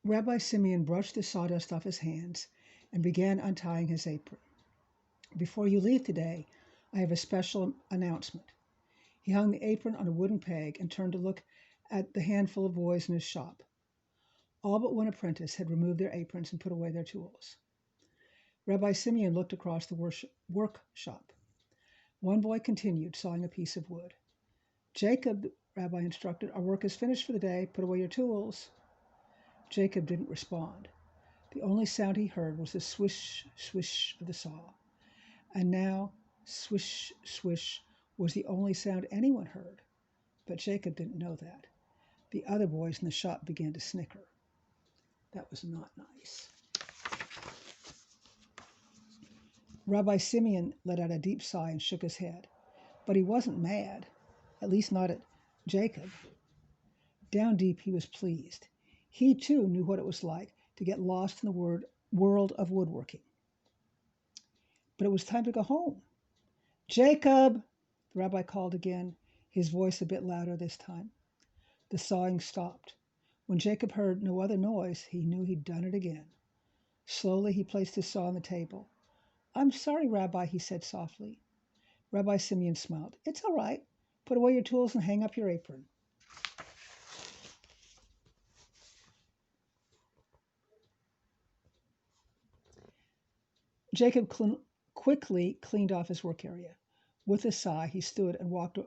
Rabbi Simeon brushed the sawdust off his hands and began untying his apron. Before you leave today, I have a special announcement. He hung the apron on a wooden peg and turned to look at the handful of boys in his shop. All but one apprentice had removed their aprons and put away their tools. Rabbi Simeon looked across the workshop. One boy continued, sawing a piece of wood. Jacob, the rabbi instructed, our work is finished for the day. Put away your tools. Jacob didn't respond. The only sound he heard was the swish, swish of the saw. And now, swish, swish was the only sound anyone heard. But Jacob didn't know that. The other boys in the shop began to snicker. That was not nice. Rabbi Simeon let out a deep sigh and shook his head. But he wasn't mad, at least not at Jacob. Down deep, he was pleased. He, too, knew what it was like to get lost in the world of woodworking. But it was time to go home. Jacob, the rabbi called again, his voice a bit louder this time. The sawing stopped. When Jacob heard no other noise, he knew he'd done it again. Slowly, he placed his saw on the table. I'm sorry, Rabbi, he said softly. Rabbi Simeon smiled. It's all right. Put away your tools and hang up your apron. Jacob quickly cleaned off his work area. With a sigh, he stood and walked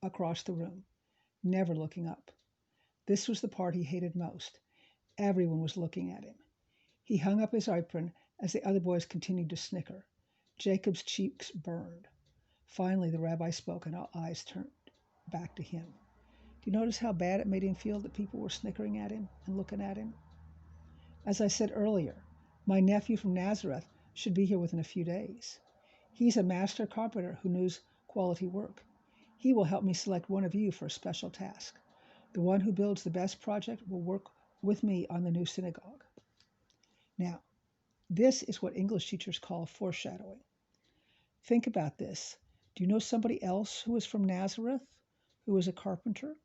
across the room, never looking up. This was the part he hated most. Everyone was looking at him. He hung up his apron as the other boys continued to snicker. Jacob's cheeks burned. Finally, the rabbi spoke, and all eyes turned back to him. Do you notice how bad it made him feel that people were snickering at him and looking at him? As I said earlier, my nephew from Nazareth should be here within a few days. He's a master carpenter who knows quality work. He will help me select one of you for a special task. The one who builds the best project will work with me on the new synagogue. Now, this is what English teachers call foreshadowing. Think about this. Do you know somebody else who is from Nazareth, who is a carpenter?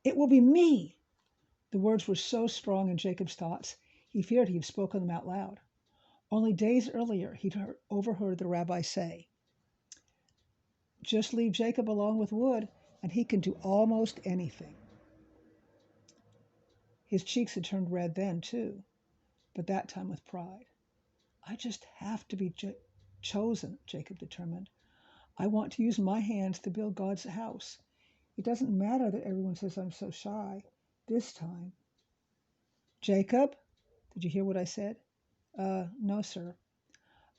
It will be me. The words were so strong in Jacob's thoughts, he feared he had spoken them out loud. Only days earlier, he'd overheard the rabbi say, just leave Jacob alone with wood, and he can do almost anything. His cheeks had turned red then, too, but that time with pride. I just have to be chosen, Jacob determined. I want to use my hands to build God's house. It doesn't matter that everyone says I'm so shy. This time. Jacob, did you hear what I said? No, sir.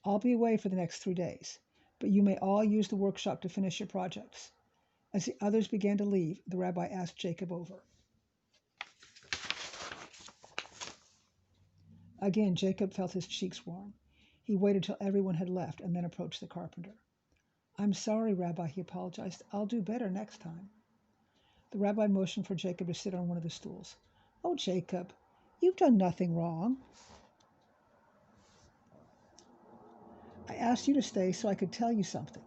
I'll be away for the next 3 days, but you may all use the workshop to finish your projects. As the others began to leave, the rabbi asked Jacob over. Again, Jacob felt his cheeks warm. He waited till everyone had left and then approached the carpenter. I'm sorry, Rabbi, he apologized. I'll do better next time. The rabbi motioned for Jacob to sit on one of the stools. Oh, Jacob, you've done nothing wrong. I asked you to stay so I could tell you something.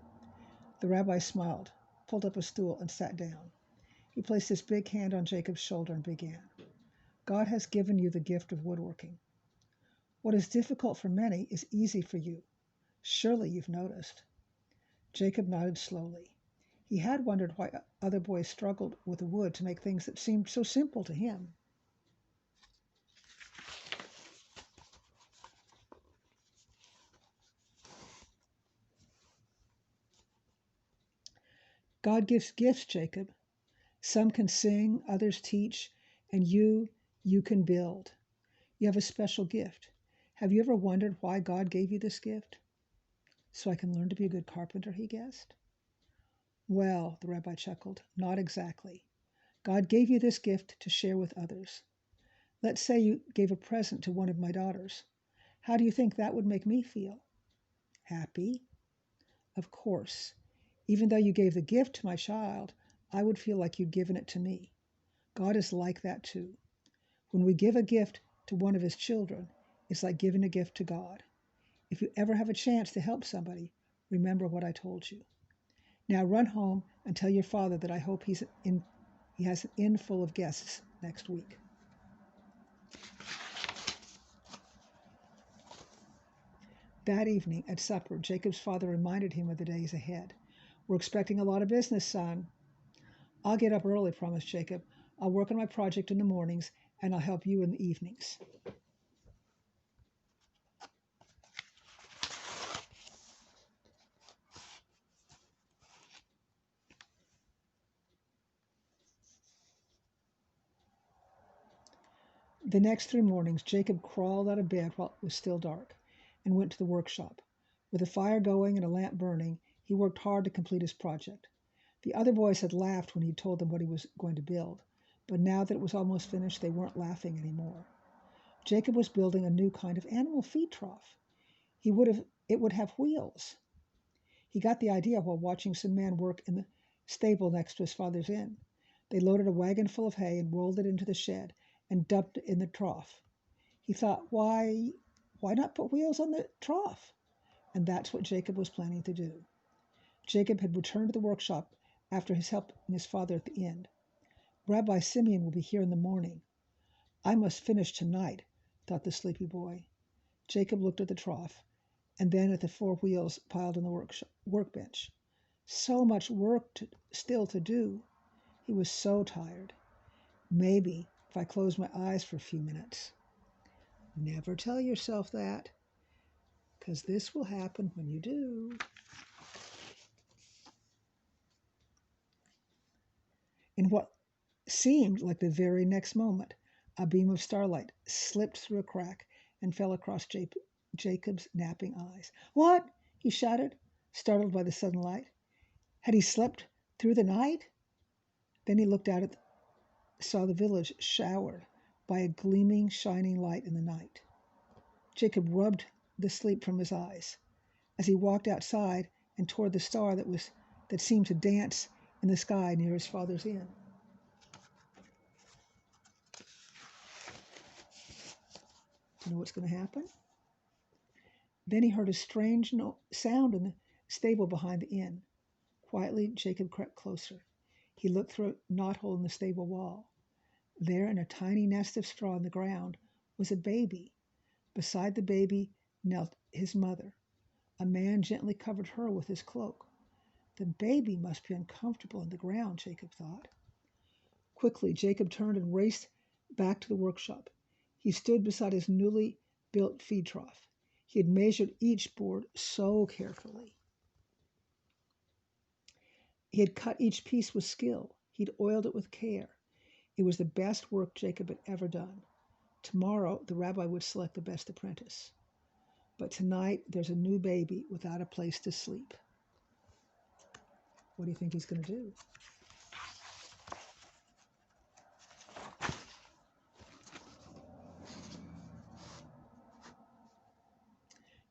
The rabbi smiled, pulled up a stool, and sat down. He placed his big hand on Jacob's shoulder and began. God has given you the gift of woodworking. What is difficult for many is easy for you. Surely you've noticed. Jacob nodded slowly. He had wondered why other boys struggled with the wood to make things that seemed so simple to him. God gives gifts, Jacob. Some can sing, others teach, and you can build. You have a special gift. Have you ever wondered why God gave you this gift? So I can learn to be a good carpenter, he guessed. Well, the rabbi chuckled, not exactly. God gave you this gift to share with others. Let's say you gave a present to one of my daughters. How do you think that would make me feel? Happy? Of course. Even though you gave the gift to my child, I would feel like you'd given it to me. God is like that too. When we give a gift to one of his children, it's like giving a gift to God. If you ever have a chance to help somebody, remember what I told you. Now run home and tell your father that I hope he has an inn full of guests next week. That evening at supper, Jacob's father reminded him of the days ahead. We're expecting a lot of business, son. I'll get up early, promised Jacob. I'll work on my project in the mornings, and I'll help you in the evenings. The next 3 mornings, Jacob crawled out of bed while it was still dark and went to the workshop. With a fire going and a lamp burning, he worked hard to complete his project. The other boys had laughed when he told them what he was going to build, but now that it was almost finished, they weren't laughing anymore. Jacob was building a new kind of animal feed trough. It would have wheels. He got the idea while watching some men work in the stable next to his father's inn. They loaded a wagon full of hay and rolled it into the shed and dumped it in the trough. He thought, why not put wheels on the trough? And that's what Jacob was planning to do. Jacob had returned to the workshop after his helping his father at the inn. Rabbi Simeon will be here in the morning. I must finish tonight, thought the sleepy boy. Jacob looked at the trough and then at the 4 wheels piled on the workbench. So much work still to do. He was so tired. Maybe if I close my eyes for a few minutes. Never tell yourself that, because this will happen when you do. In what seemed like the very next moment, a beam of starlight slipped through a crack and fell across Jacob's napping eyes. What? He shouted, startled by the sudden light. Had he slept through the night? Then he looked out and saw the village showered by a gleaming, shining light in the night. Jacob rubbed the sleep from his eyes as he walked outside and toward the star that seemed to dance in the sky near his father's inn. Do you know what's going to happen? Then he heard a strange sound in the stable behind the inn. Quietly, Jacob crept closer. He looked through a knothole in the stable wall. There, in a tiny nest of straw on the ground, was a baby. Beside the baby knelt his mother. A man gently covered her with his cloak. The baby must be uncomfortable on the ground, Jacob thought. Quickly, Jacob turned and raced back to the workshop. He stood beside his newly built feed trough. He had measured each board so carefully. He had cut each piece with skill. He'd oiled it with care. It was the best work Jacob had ever done. Tomorrow, the rabbi would select the best apprentice. But tonight, there's a new baby without a place to sleep. What do you think he's going to do?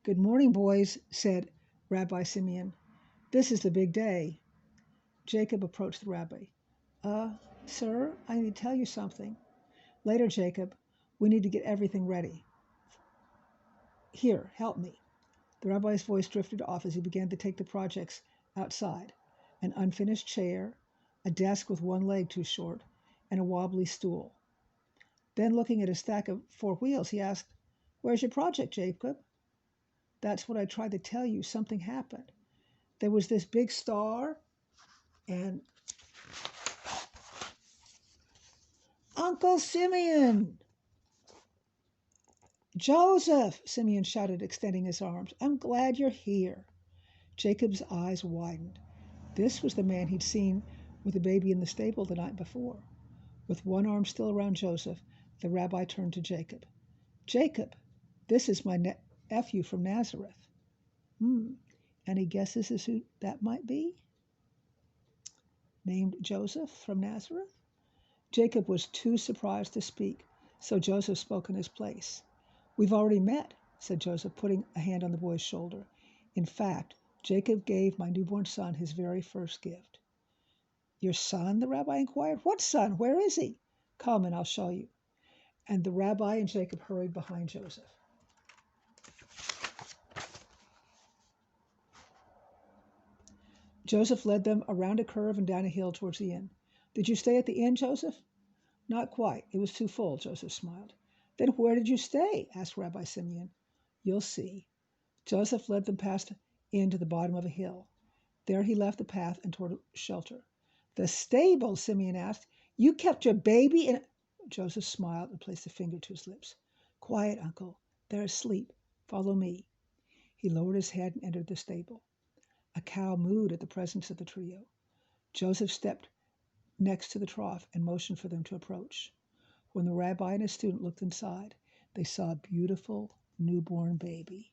Good morning, boys, said Rabbi Simeon. This is the big day. Jacob approached the rabbi. Sir, I need to tell you something. Later, Jacob, we need to get everything ready. Here, help me. The rabbi's voice drifted off as he began to take the projects outside. An unfinished chair, a desk with one leg too short, and a wobbly stool. Then, looking at a stack of 4 wheels, he asked, Where's your project, Jacob? That's what I tried to tell you. Something happened. There was this big star, and Uncle Simeon! Joseph! Simeon shouted, extending his arms. I'm glad you're here. Jacob's eyes widened. This was the man he'd seen with the baby in the stable the night before. With one arm still around Joseph, the rabbi turned to Jacob. Jacob, this is my nephew from Nazareth. Any guesses as who that might be? Named Joseph from Nazareth? Jacob was too surprised to speak, so Joseph spoke in his place. We've already met, said Joseph, putting a hand on the boy's shoulder. In fact, Jacob gave my newborn son his very first gift. Your son? The rabbi inquired. What son? Where is he? Come and I'll show you. And the rabbi and Jacob hurried behind Joseph. Joseph led them around a curve and down a hill towards the inn. Did you stay at the inn, Joseph? Not quite. It was too full, Joseph smiled. Then where did you stay? Asked Rabbi Simeon. You'll see. Joseph led them past the inn to the bottom of a hill. There he left the path and toward shelter. The stable, Simeon asked. You kept your baby in... Joseph smiled and placed a finger to his lips. Quiet, Uncle. They're asleep. Follow me. He lowered his head and entered the stable. A cow mooed at the presence of the trio. Joseph stepped next to the trough and motioned for them to approach. When the rabbi and his student looked inside, they saw a beautiful newborn baby.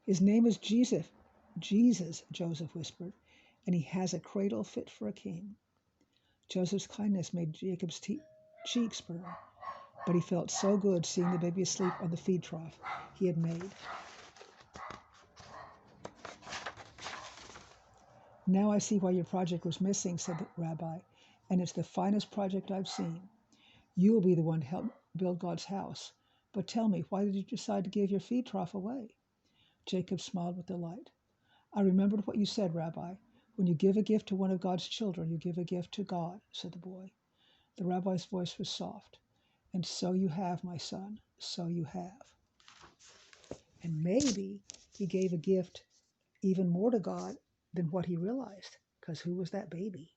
His name is Jesus, Joseph whispered, and he has a cradle fit for a king. Joseph's kindness made Jacob's cheeks burn, but he felt so good seeing the baby asleep on the feed trough he had made. Now I see why your project was missing, said the rabbi, and it's the finest project I've seen. You will be the one to help build God's house. But tell me, why did you decide to give your feed trough away? Jacob smiled with delight. I remembered what you said, Rabbi. When you give a gift to one of God's children, you give a gift to God, said the boy. The rabbi's voice was soft. And so you have, my son, so you have. And maybe he gave a gift even more to God than what he realized, because who was that baby?